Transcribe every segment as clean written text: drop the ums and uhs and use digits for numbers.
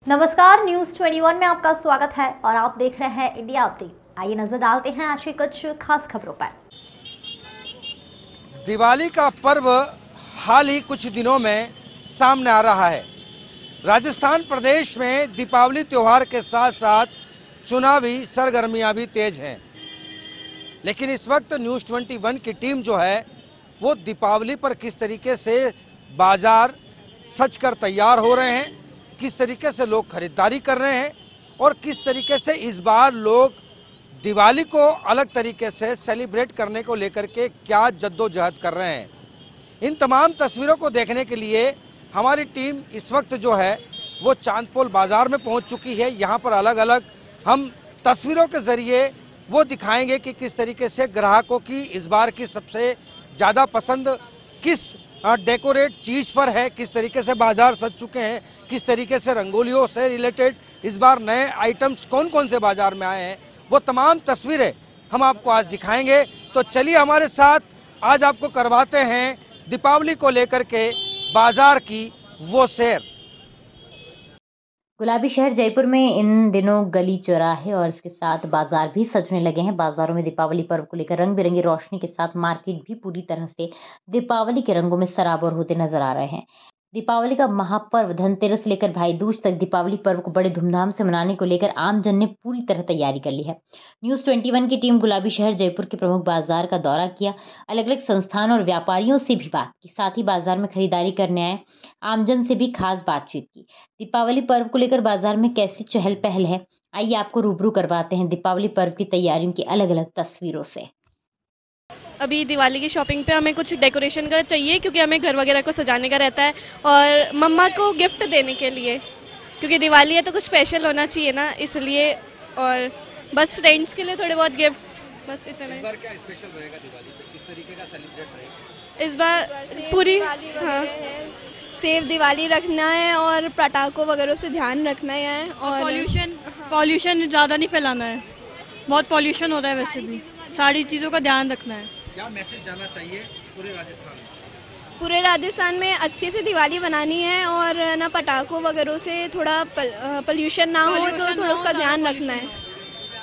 नमस्कार, न्यूज 21 में आपका स्वागत है और आप देख रहे हैं इंडिया अपडेट। आइए नजर डालते हैं आज की कुछ खास खबरों पर। दिवाली का पर्व हाल ही कुछ दिनों में सामने आ रहा है। राजस्थान प्रदेश में दीपावली त्योहार के साथ साथ चुनावी सरगर्मियां भी तेज हैं, लेकिन इस वक्त न्यूज 21 की टीम जो है वो दीपावली पर किस तरीके से बाजार सज कर तैयार हो रहे हैं, किस तरीके से लोग खरीदारी कर रहे हैं और किस तरीके से इस बार लोग दिवाली को अलग तरीके से सेलिब्रेट करने को लेकर के क्या जद्दोजहद कर रहे हैं, इन तमाम तस्वीरों को देखने के लिए हमारी टीम इस वक्त जो है वो चांदपोल बाज़ार में पहुंच चुकी है। यहां पर अलग अलग हम तस्वीरों के ज़रिए वो दिखाएंगे कि किस तरीके से ग्राहकों की इस बार की सबसे ज़्यादा पसंद किस डेकोरेट चीज़ पर है, किस तरीके से बाजार सज चुके हैं, किस तरीके से रंगोलियों से रिलेटेड इस बार नए आइटम्स कौन कौन से बाजार में आए हैं, वो तमाम तस्वीरें हम आपको आज दिखाएंगे। तो चलिए हमारे साथ आज आपको करवाते हैं दीपावली को लेकर के बाजार की वो सैर। गुलाबी शहर जयपुर में इन दिनों गली चौराहे और इसके साथ बाजार भी सजने लगे हैं। बाजारों में दीपावली पर्व को लेकर रंग बिरंगी रोशनी के साथ मार्केट भी पूरी तरह से दीपावली के रंगों में सराबोर होते नजर आ रहे हैं। दीपावली का महापर्व धनतेरस से लेकर भाई दूज तक दीपावली पर्व को बड़े धूमधाम से मनाने को लेकर आमजन ने पूरी तरह तैयारी कर ली है। न्यूज 21 की टीम गुलाबी शहर जयपुर के प्रमुख बाजार का दौरा किया, अलग अलग संस्थान और व्यापारियों से भी बात की, साथ ही बाजार में खरीदारी करने आए आमजन से भी खास बातचीत की। दीपावली पर्व को लेकर बाजार में कैसी चहल पहल है, आइए आपको रूबरू करवाते हैं दीपावली पर्व की तैयारियों की अलग अलग तस्वीरों से। अभी दिवाली की शॉपिंग पे हमें कुछ डेकोरेशन का चाहिए, क्योंकि हमें घर वगैरह को सजाने का रहता है और मम्मा को गिफ्ट देने के लिए, क्योंकि दिवाली है तो कुछ स्पेशल होना चाहिए ना, इसलिए। और बस फ्रेंड्स के लिए थोड़े बहुत गिफ्ट्स, बस इतना। इस बार क्या स्पेशल रहेगा दिवाली पे, किस तरीके का सेलिब्रेट रहेगा इस बार? पूरी सेफ दिवाली रखना है और पटाखों वगैरह से ध्यान रखना है और पॉल्यूशन ज़्यादा नहीं फैलाना है। बहुत पॉल्यूशन हो रहा है, वैसे भी सारी चीज़ों का ध्यान रखना है। क्या मैसेज जाना चाहिए पूरे राजस्थान में? पूरे राजस्थान में अच्छे से दिवाली बनानी है और ना पटाखों वगैरह से थोड़ा पॉल्यूशन ना हो, तो थोड़ा उसका ध्यान रखना है,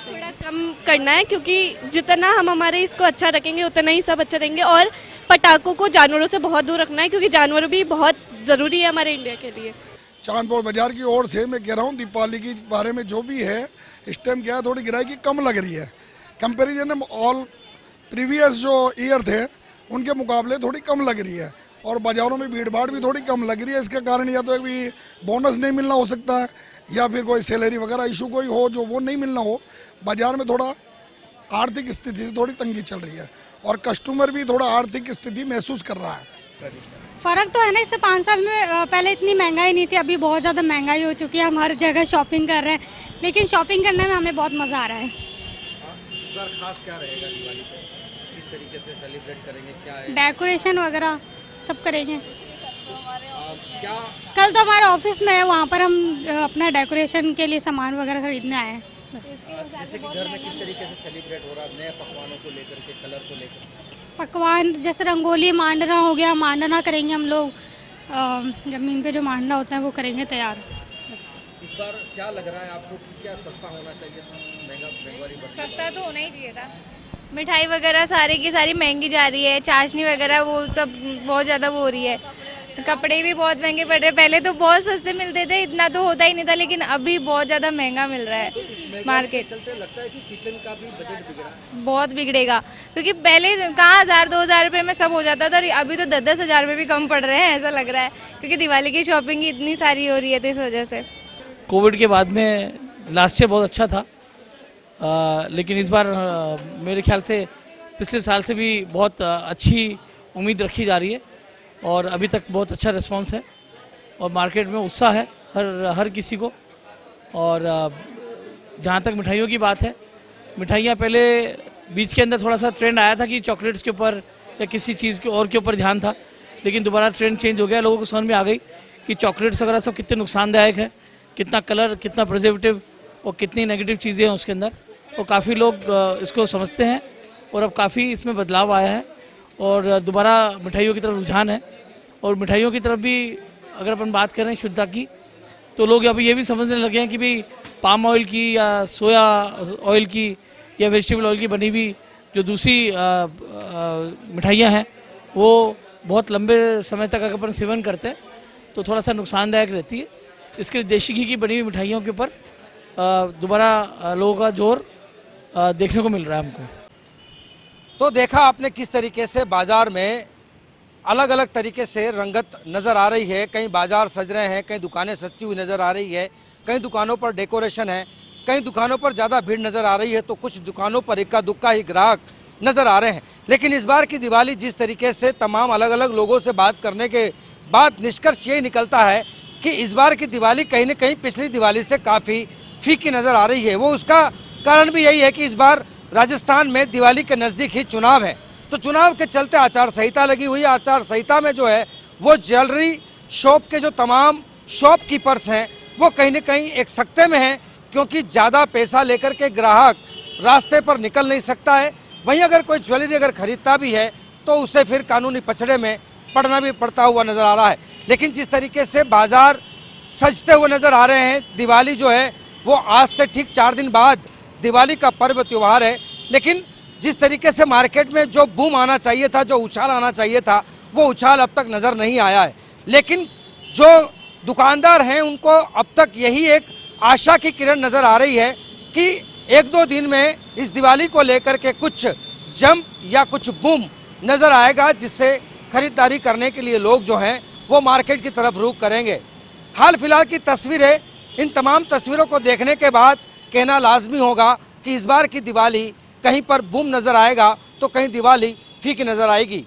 थोड़ा कम करना है, क्योंकि जितना हम हमारे इसको अच्छा रखेंगे उतना ही सब अच्छा रहेंगे। और पटाखों को जानवरों से बहुत दूर रखना है, क्योंकि जानवर भी बहुत ज़रूरी है हमारे इंडिया के लिए। चांदपोल बाजार की ओर से मैं कह रहा हूँ दीपावली के बारे में जो भी है इस टाइम क्या है, थोड़ी गिराई कम लग रही है। कंपेरिजन ऑल प्रीवियस जो ईयर थे उनके मुकाबले थोड़ी कम लग रही है और बाज़ारों में भीड़ भाड़ भी थोड़ी कम लग रही है। इसके कारण या तो भी बोनस नहीं मिलना हो सकता है या फिर कोई सैलरी वगैरह इशू कोई हो जो वो नहीं मिलना हो। बाज़ार में थोड़ा आर्थिक स्थिति से थोड़ी तंगी चल रही है और कस्टमर भी थोड़ा आर्थिक स्थिति महसूस कर रहा है। फ़र्क तो है ना, इससे 5 साल में पहले इतनी महंगाई नहीं थी, अभी बहुत ज़्यादा महंगाई हो चुकी है। हम हर जगह शॉपिंग कर रहे हैं, लेकिन शॉपिंग करने में हमें बहुत मज़ा आ रहा है। इस बार खास क्या रहेगा दिवाली पे, किस तरीके से सेलिब्रेट करेंगे, क्या है? डेकोरेशन वगैरह सब करेंगे। क्या कल तो हमारे ऑफिस में है, वहाँ पर हम अपना डेकोरेशन के लिए सामान वगैरह खरीदने आए हैं बस। जैसे कि घर में किस तरीके से सेलिब्रेट हो रहा है, नए पकवानों को लेकर के, कलर को लेकर? पकवान जैसे रंगोली, मांडना हो गया, मांडना करेंगे हम लोग, ज़मीन पे जो मांडना होता है वो करेंगे तैयार बस। इस बार क्या लग रहा है आपको कि क्या सस्ता होना चाहिए था? महंगाई सस्ता तो होना ही चाहिए था। मिठाई वगैरह सारी की सारी महंगी जा रही है, चाशनी वगैरह वो सब बहुत ज़्यादा वो हो रही है। कपड़े भी बहुत महंगे पड़ रहे हैं, पहले तो बहुत सस्ते मिलते थे, इतना तो होता ही नहीं था, लेकिन अभी बहुत ज़्यादा महंगा मिल रहा है मार्केट। चलते लगता है कि किचन का भी बजट बिगड़ा, बहुत बिगड़ेगा, क्योंकि पहले कहाँ 1000-2000 रुपये में सब हो जाता था और अभी तो 10-10 हज़ार रुपये भी कम पड़ रहे हैं, ऐसा लग रहा है, क्योंकि दिवाली की शॉपिंग ही इतनी सारी हो रही है। तो इस वजह से कोविड के बाद में लास्ट ईयर बहुत अच्छा था, लेकिन इस बार मेरे ख्याल से पिछले साल से भी बहुत अच्छी उम्मीद रखी जा रही है और अभी तक बहुत अच्छा रिस्पांस है और मार्केट में उत्साह है हर किसी को। और जहाँ तक मिठाइयों की बात है, मिठाइयाँ पहले बीच के अंदर थोड़ा सा ट्रेंड आया था कि चॉकलेट्स के ऊपर या किसी चीज़ के और के ऊपर ध्यान था, लेकिन दोबारा ट्रेंड चेंज हो गया। लोगों को समझ में आ गई कि चॉकलेट्स वगैरह सब कितने नुकसानदायक है, कितना कलर, कितना प्रिजर्वेटिव और कितनी नेगेटिव चीज़ें हैं उसके अंदर, और काफ़ी लोग इसको समझते हैं और अब काफ़ी इसमें बदलाव आया है और दोबारा मिठाइयों की तरफ रुझान है। और मिठाइयों की तरफ भी अगर अपन बात करें शुद्धता की, तो लोग अब ये भी समझने लगे हैं कि भाई पाम ऑयल की या सोया ऑयल की या वेजिटेबल ऑयल की बनी हुई जो दूसरी मिठाइयाँ हैं वो बहुत लंबे समय तक अगर अपन सेवन करते हैं तो थोड़ा सा नुकसानदायक रहती है। इसके लिए देशी घी की बनी हुई मिठाइयों के ऊपर दोबारा लोगों का जोर देखने को मिल रहा है हमको। तो देखा आपने किस तरीके से बाजार में अलग अलग तरीके से रंगत नज़र आ रही है। कहीं बाजार सज रहे हैं, कहीं दुकानें सजती हुई नज़र आ रही है, कई दुकानों पर डेकोरेशन है, कई दुकानों पर ज़्यादा भीड़ नज़र आ रही है, तो कुछ दुकानों पर इक्का दुक्का ही ग्राहक नज़र आ रहे हैं। लेकिन इस बार की दिवाली जिस तरीके से तमाम अलग अलग लोगों से बात करने के बाद निष्कर्ष ये निकलता है कि इस बार की दिवाली कहीं न कहीं पिछली दिवाली से काफ़ी फीकी नज़र आ रही है। वो उसका कारण भी यही है कि इस बार राजस्थान में दिवाली के नज़दीक ही चुनाव है, तो चुनाव के चलते आचार संहिता लगी हुई है। आचार संहिता में जो है वो ज्वेलरी शॉप के जो तमाम शॉपकीपर्स हैं वो कहीं न कहीं एक सकते में हैं, क्योंकि ज़्यादा पैसा लेकर के ग्राहक रास्ते पर निकल नहीं सकता है। वहीं अगर कोई ज्वेलरी अगर खरीदता भी है तो उसे फिर कानूनी पछड़े में पड़ना भी पड़ता हुआ नज़र आ रहा है। लेकिन जिस तरीके से बाजार सजते हुए नज़र आ रहे हैं, दिवाली जो है वो आज से ठीक 4 दिन बाद दिवाली का पर्व त्यौहार है, लेकिन जिस तरीके से मार्केट में जो बूम आना चाहिए था, जो उछाल आना चाहिए था, वो उछाल अब तक नज़र नहीं आया है। लेकिन जो दुकानदार हैं उनको अब तक यही एक आशा की किरण नज़र आ रही है कि 1-2 दिन में इस दिवाली को लेकर के कुछ जंप या कुछ बूम नज़र आएगा, जिससे खरीदारी करने के लिए लोग जो हैं वो मार्केट की तरफ रुख करेंगे। हाल फिलहाल की तस्वीरें, इन तमाम तस्वीरों को देखने के बाद कहना लाजमी होगा कि इस बार की दिवाली कहीं पर बूम नज़र आएगा तो कहीं दिवाली फीकी नज़र आएगी।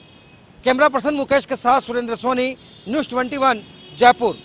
कैमरा पर्सन मुकेश के साथ सुरेंद्र सोनी, न्यूज़ 21 जयपुर।